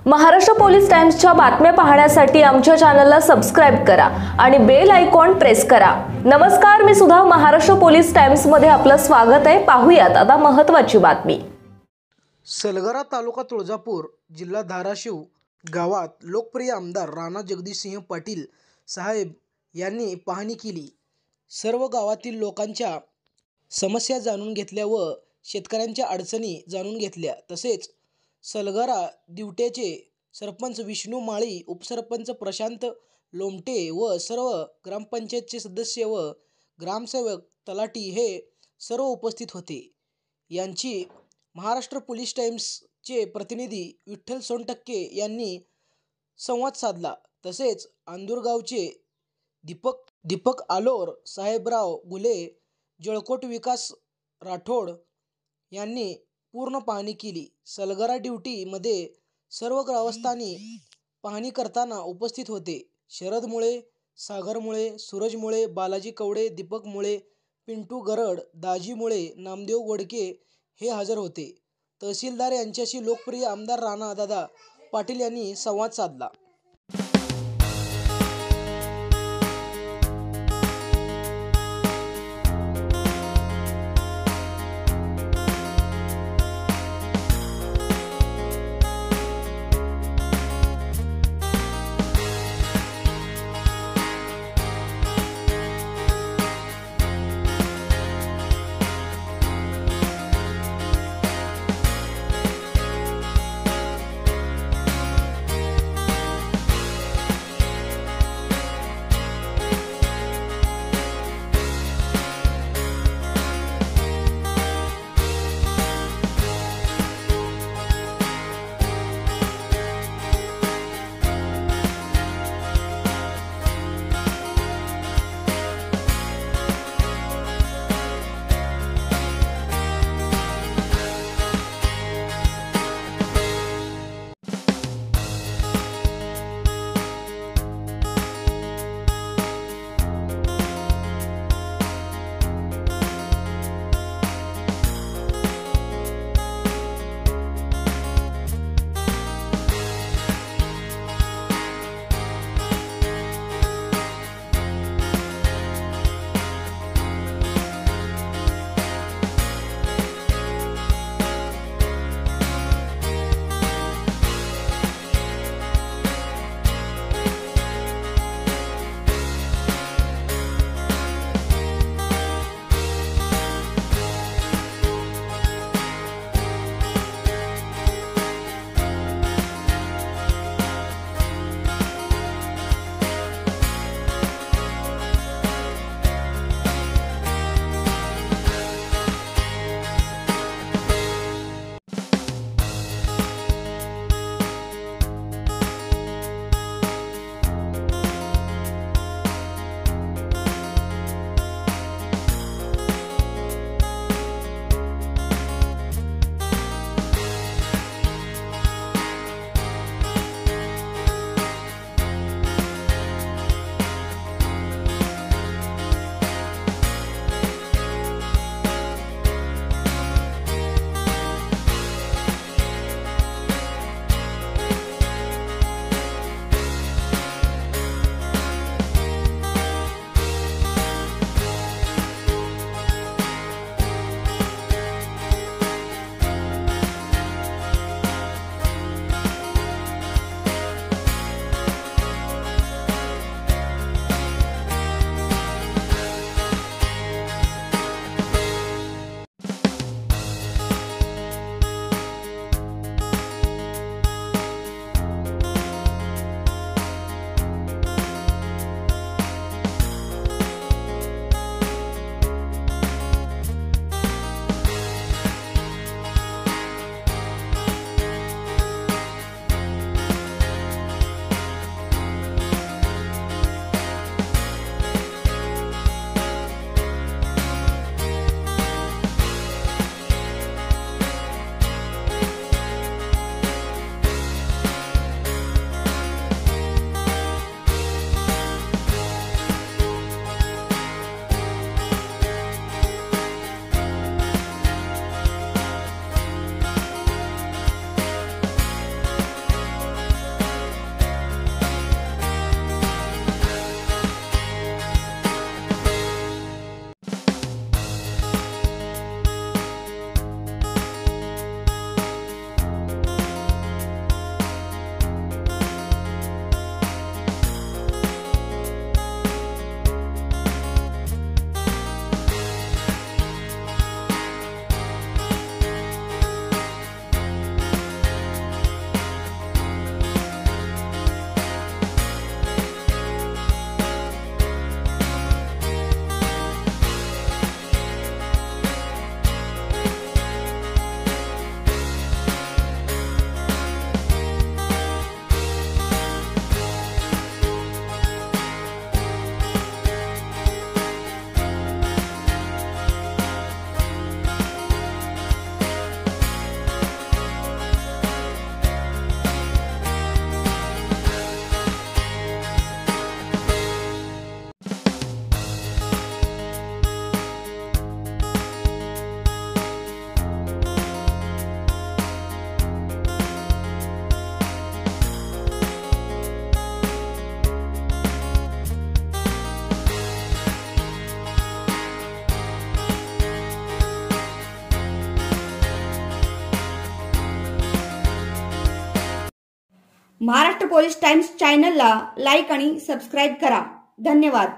Maharashtra police टाइम्सच्या बातम्या पाहण्यासाठी आमच्या चॅनलला सबस्क्राइब करा आणि बेल आयकॉन प्रेस करा। नमस्कार, मी सुद्धा महाराष्ट्र पोलीस टाइम्स मध्ये आपलं स्वागत आहे। पाहूयात आता महत्त्वाची बातमी। सलगर तालुका तुळजापूर जिल्हा धाराशिव गावात लोकप्रिय आमदार राणा जगदीशसिंह पाटील साहेब यांनी पाहणी केली। सर्व गावातील लोकांच्या समस्या जाणून घेतल्या व शेतकऱ्यांच्या अडचणी जाणून घेतल्या। तसेच सलगरा दिवट्याचे सरपंच विष्णू माळी, उपसरपंच प्रशांत लोमटे व सर्व ग्रामपंचायतचे सदस्य व ग्रामसेवक तलाठी हे सर्व उपस्थित होते। यांची महाराष्ट्र पोलीस टाइम्सचे प्रतिनिधी विठ्ठल सोनटक्के यांनी संवाद साधला। तसेच अंदूरगावचे दीपक आलोर, साहेबराव गुले, जळकोट विकास राठोड यांनी पूर्ण पाहणी केली। सलगरा ड्युटी मध्ये सर्व ग्रामस्थांनी पाहणी करताना उपस्थित होते। शरद मुळे, सागर मुळे, सूरज मुळे, बालाजी कवडे, दीपक मुळे, पिंटू गरड, दाजी मुळे, नामदेव गोडके हे हजर होते। तहसीलदार यांच्याशी लोकप्रिय आमदार राणा दादा पाटील यांनी संवाद साधला। महाराष्ट्र पोलीस टाइम्स चॅनलला लाईक आणि सबस्क्राईब करा. धन्यवाद.